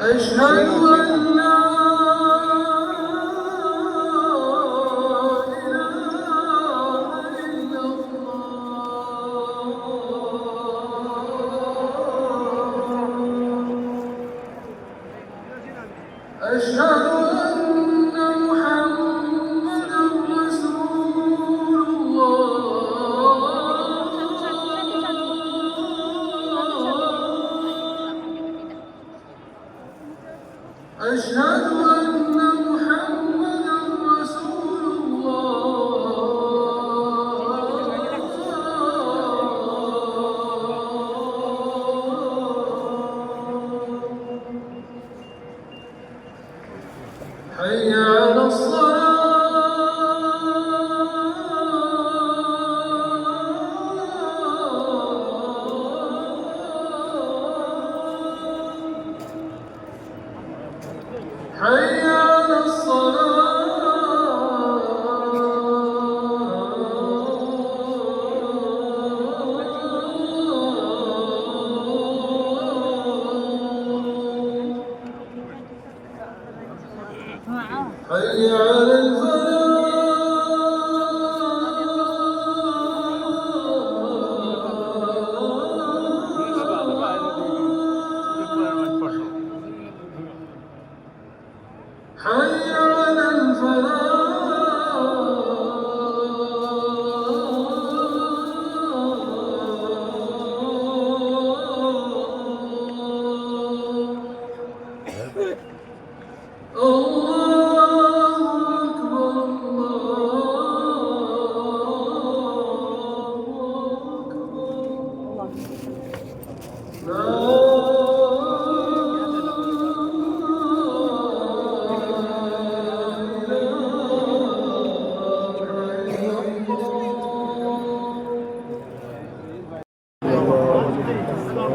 أشهد أن لا إله إلا الله. أشهد أن محمدًا رسول الله. أشهد أن محمدًا رسول الله. حي على الصلاة. حي على الصلاة. حي على حي على الفلاح. الله أكبر الله أكبر لا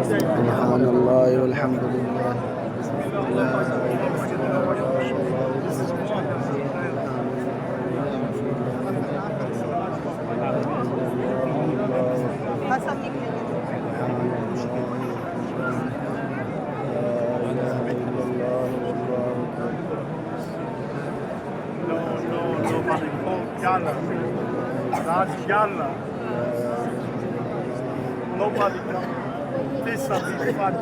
سبحان الله والحمد لله. Yalla. That's Yalla. Nobody can. This is fun.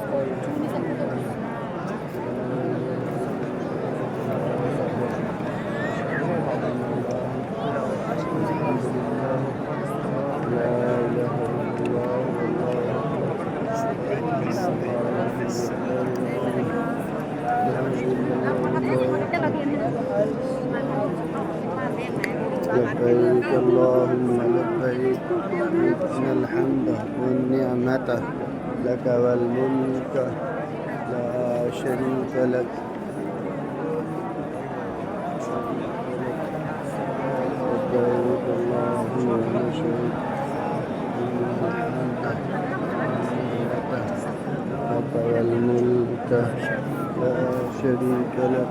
لبيك اللهم لبيك إن الحمد والنعمة لك والملك لا شريك لك. لبيك اللهم ونشهد إن الحمد والنعمة لك والملك لا شريك لك.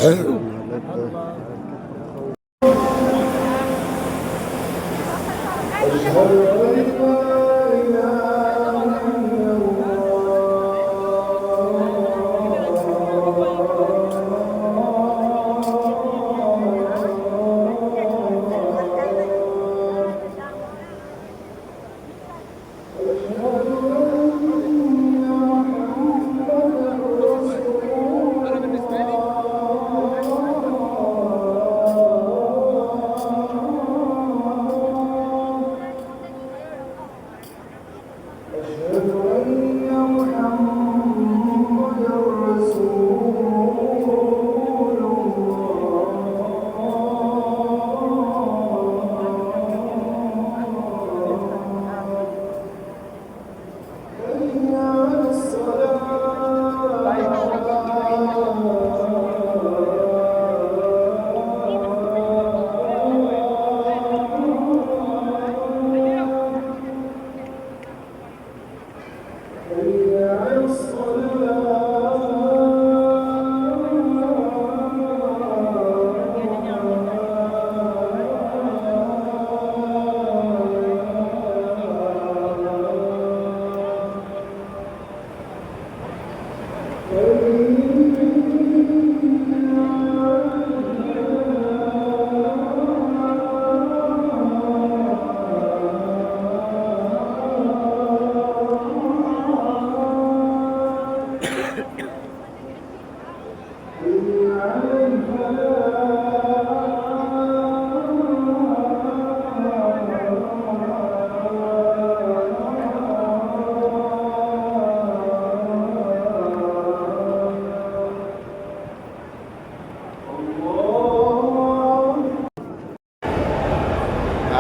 اللهم لك أشهد أن لا إله إلا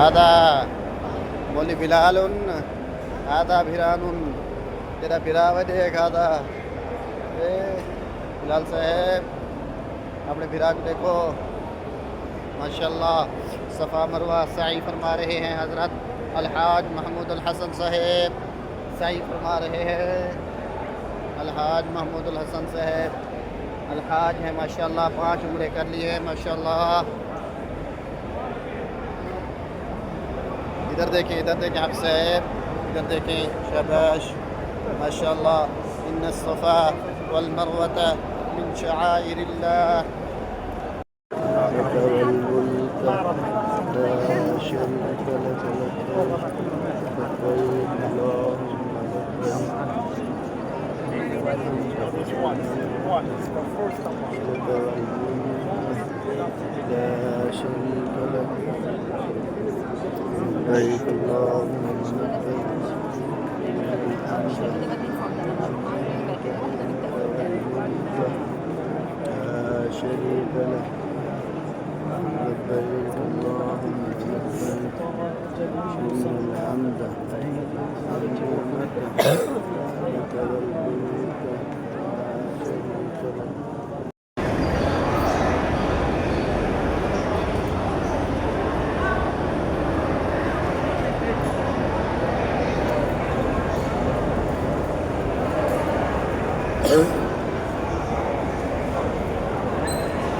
هذا مولي بلال هذا بيران तेरा फिरा हुआ देख आधा बिलाल साहब अपने फिरा को देखो माशाल्लाह सफ़ा मरवा साई फरमा रहे हैं हज़रत अलहाज महमूद अल हसन साहब साई फरमा रहे हैं अलहाज महमूद अल हसन साहब अलहाज हैं माशाल्लाह 5 उम्रे कर लिए हैं माशाल्लाह इधर देखें आप साहब इधर देखें शाबाश माशाल्लाह इन्न सफ़ा वल मरवत मिन शआइरिल्लाह This one is the first one. لا شريك لك لبيك اللهم لا شريك لك لبيك اللهم لبيك إن الحمد والنعمة لك والملك لا شريك لك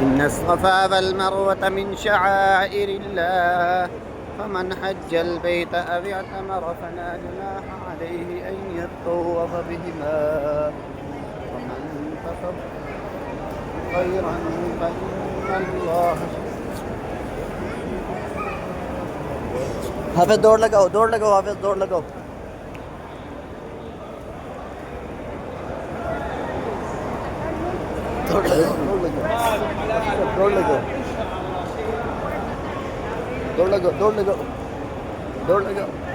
إن الصفا والمروة من شعائر الله فمن حج البيت أو اعتمر فلا جناح عليه أن يطوف بهما ومن تطوع خيرا فإن الله हाफिज दौड़ लगाओ हाफिज दौड़ लगाओ दौड़ लगाओ बस